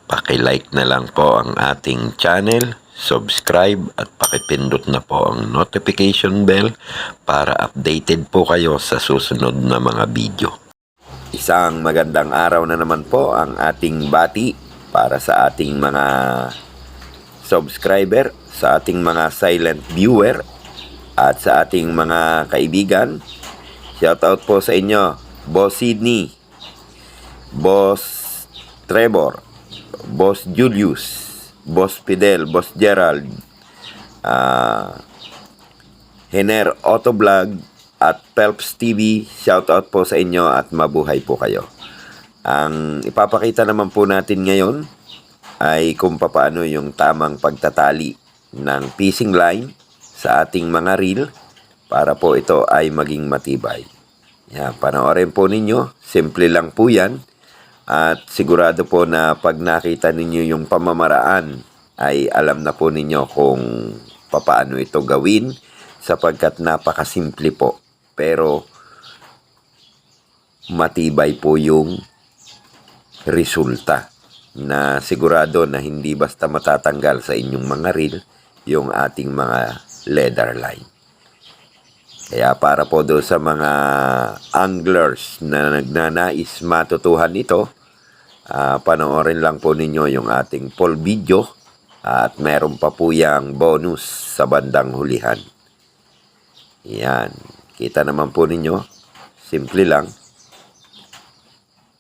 Paki-like na lang po ang ating channel, subscribe at pakipindot na po ang notification bell para updated po kayo sa susunod na mga video. Isang magandang araw na naman po ang ating bati para sa ating mga subscriber, sa ating mga silent viewer at sa ating mga kaibigan. Shoutout po sa inyo, Boss Sydney, Boss Trevor, Boss Julius, Boss Fidel, Boss Gerald, Hener Autoblog at Pelps TV. Shoutout po sa inyo at mabuhay po kayo. Ang ipapakita naman po natin ngayon ay kung paano yung tamang pagtatali ng fishing line sa ating mga reel para po ito ay maging matibay. Yan, panoorin po ninyo. Simple lang po yan. At sigurado po na pag nakita ninyo yung pamamaraan ay alam na po ninyo kung paano ito gawin sapagkat napakasimple po. Pero matibay po yung resulta na sigurado na hindi basta matatanggal sa inyong mga reel yung ating mga leather line. Kaya para po doon sa mga anglers na nagnanais matutuhan ito, panoorin lang po ninyo yung ating full video at meron pa po yung bonus sa bandang hulihan. Yan. Kita naman po ninyo. Simple lang.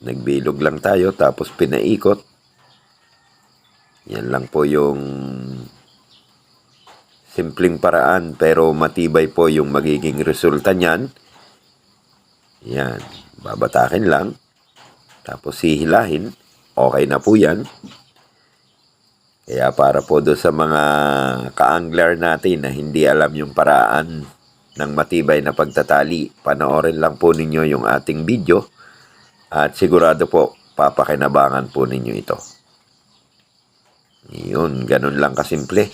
Nagbilog lang tayo tapos pinaikot. Yan lang po yung simpleng paraan pero matibay po yung magiging resulta niyan. Yan. Babatakin lang. Tapos hihilahin. Okay na po yan. Kaya para po doon sa mga ka-angler natin na hindi alam yung paraan ng matibay na pagtatali, panoorin lang po ninyo yung ating video at sigurado po papakinabangan po ninyo ito. Yun, ganun lang kasimple.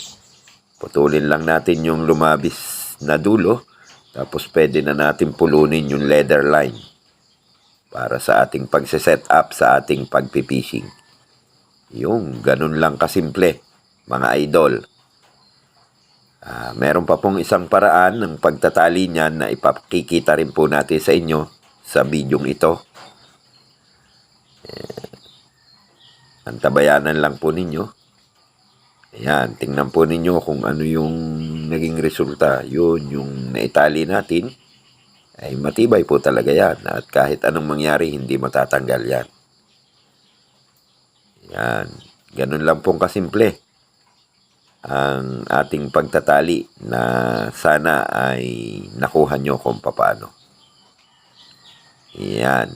Putulin lang natin yung lumabis na dulo tapos pwede na natin pulunin yung leather line para sa ating pagse-set up sa ating pagpipishing. Yung ganun lang kasimple, mga idol. Meron pa pong isang paraan ng pagtatali niyan na ipakikita rin po natin sa inyo sa bidyong ito. Antabayanan lang po ninyo. Ayan, tingnan po ninyo kung ano yung naging resulta. Yun, yung naitali natin, ay matibay po talaga yan. At kahit anong mangyari, hindi matatanggal yan. Yan, ganun lang pong kasimple ang ating pagtatali na sana ay nakuha nyo kung paano. Yan.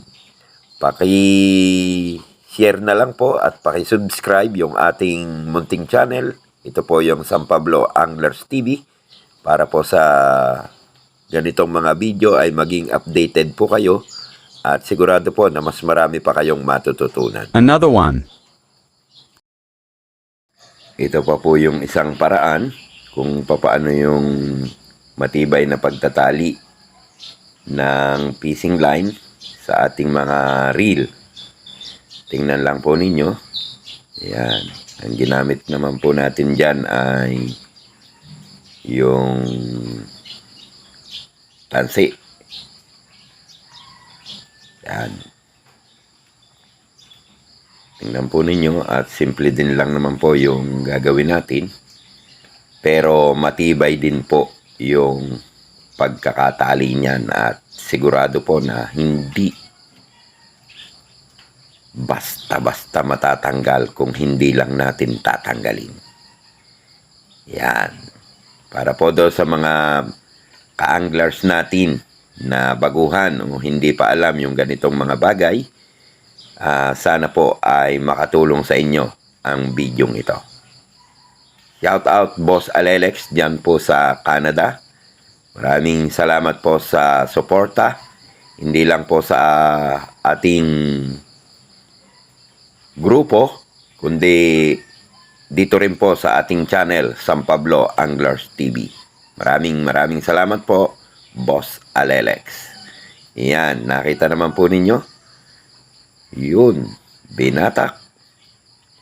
Paki-share na lang po at paki-subscribe yung ating munting channel. Ito po yung San Pablo Anglers TV. Para po sa ganitong mga video ay maging updated po kayo. At sigurado po na mas marami pa kayong matututunan. Another one. Ito pa po yung isang paraan kung paano yung matibay na pagtatali ng fishing line sa ating mga reel. Tingnan lang po ninyo. Ayan. Ang ginamit naman po natin dyan ay yung tansi. Ayan. Tingnan po ninyo at simple din lang naman po yung gagawin natin. Pero matibay din po yung pagkakatali niyan at sigurado po na hindi basta-basta matatanggal kung hindi lang natin tatanggalin. Yan. Para po doon sa mga ka-anglers natin na baguhan o hindi pa alam yung ganitong mga bagay, sana po ay makatulong sa inyo ang bidyong ito. Shout out Boss Alelex dyan po sa Canada. Maraming salamat po sa suporta. Hindi lang po sa ating grupo, kundi dito rin po sa ating channel, San Pablo Anglers TV. Maraming salamat po, Boss Alelex. Yan, nakita naman po ninyo. Yun, binatak.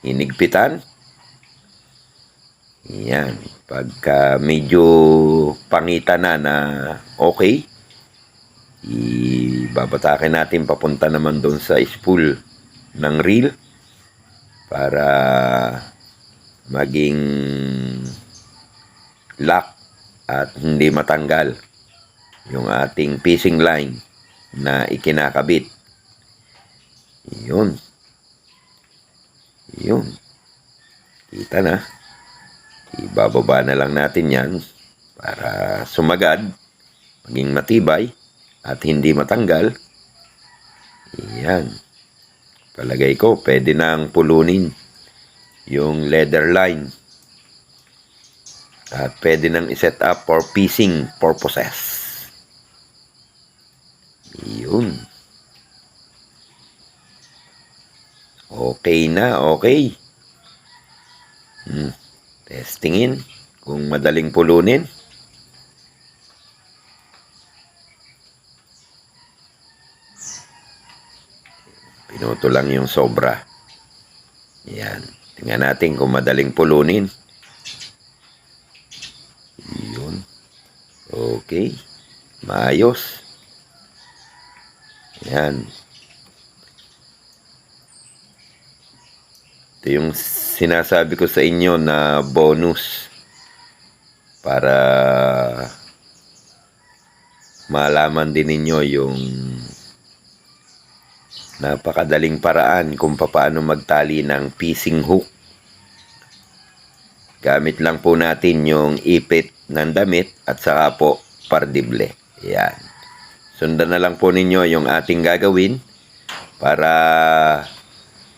hinigpitan. Yan. Pagka medyo pangita na okay, ibabatakin natin papunta naman doon sa spool ng reel para maging lock at hindi matanggal yung ating fishing line na ikinakabit. Yun. Kita na. Ibababa na lang natin yan para sumagad, maging matibay at hindi matanggal. Yan. Palagay ko pwede nang pulunin yung leather line at pwede nang iset up for fishing purposes. Yun. Okay na, okay. Testingin kung madaling pulunin. Pinuto lang yung sobra. Yan. Tingnan natin kung madaling pulunin. Yun. Okay. Maayos. Yan. Ito yung sinasabi ko sa inyo na bonus para malaman din ninyo yung napakadaling paraan kung paano magtali ng fishing hook. Gamit lang po natin yung ipit ng damit at saka po pardible. Yan. Sundan na lang po ninyo yung ating gagawin para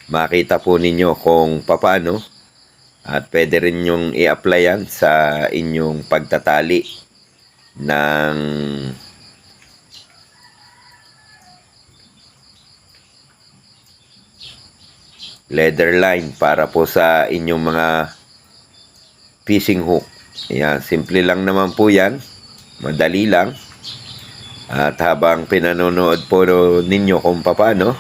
makita po ninyo kung paano at pwede rin yung i-apply yan sa inyong pagtatali ng leather line para po sa inyong mga fishing hook. Yan, simple lang naman po yan. Madali lang. At habang pinanonood po ninyo kung paano,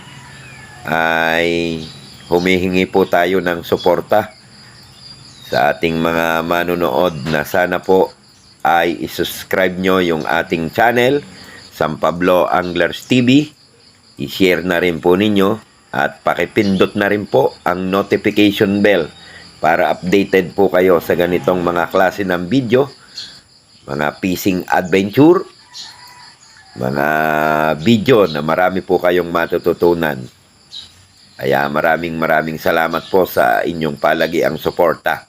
ay humihingi po tayo ng suporta sa ating mga manonood na sana po ay isubscribe nyo yung ating channel, San Pablo Anglers TV. I-share na rin po ninyo at pakipindot na rin po ang notification bell para updated po kayo sa ganitong mga klase ng video, mga fishing adventure, mga video na marami po kayong matututunan. Kaya maraming salamat po sa inyong palagiang suporta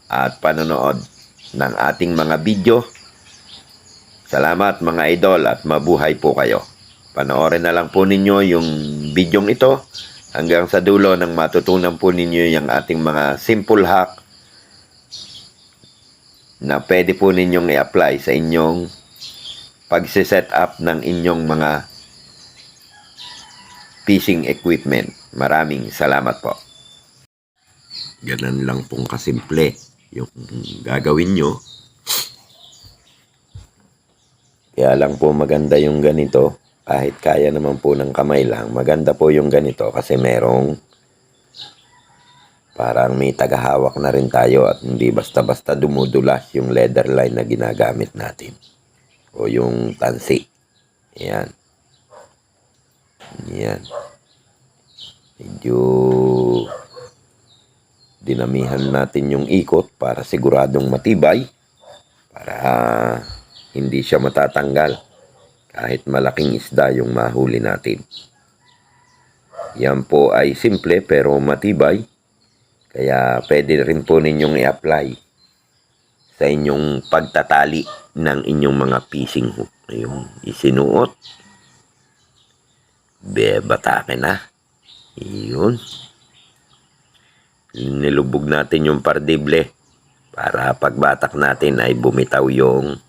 at panonood ng ating mga video. Salamat mga idol at mabuhay po kayo. Panoorin na lang po ninyo yung bidyong ito hanggang sa dulo nang matutunan po ninyo yung ating mga simple hack na pwede po ninyong i-apply sa inyong pagsiset up ng inyong mga fishing equipment. Maraming salamat po. Ganun lang pong kasimple yung gagawin nyo. Kaya lang po maganda yung ganito. Kahit kaya naman po ng kamay lang, maganda po yung ganito kasi merong parang may tagahawak na rin tayo at hindi basta-basta dumudulas yung leather line na ginagamit natin. O yung tansi. Yan. Yan. Medyo dinamihan natin yung ikot para siguradong matibay. Para hindi siya matatanggal. Kahit malaking isda yung mahuli natin. Yan po ay simple pero matibay. Kaya pwede rin po ninyong i-apply sa inyong pagtatali ng inyong mga fishing hook. Yung isinuot. Batake na. Yun. Nilubog natin yung pardible para pagbatak natin ay bumitaw yung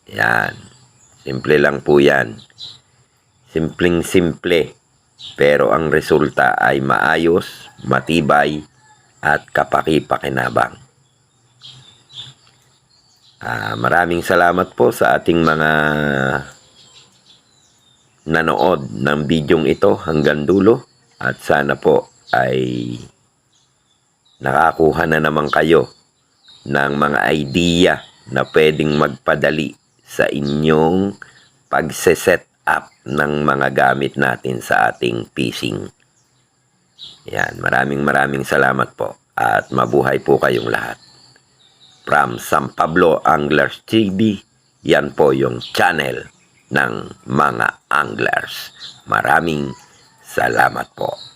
yan. Simple lang po yan. Simpleng-simple. Pero ang resulta ay maayos, matibay, at kapaki-pakinabang. Maraming salamat po sa ating mga nanood ng bidyong ito hanggang dulo. At sana po ay nakakuha na naman kayo ng mga idea na pwedeng magpadali sa inyong pagse-set up ng mga gamit natin sa ating fishing. Yan, maraming salamat po at mabuhay po kayong lahat. From San Pablo Anglers TV, yan po yung channel ng mga anglers. Maraming salamat po.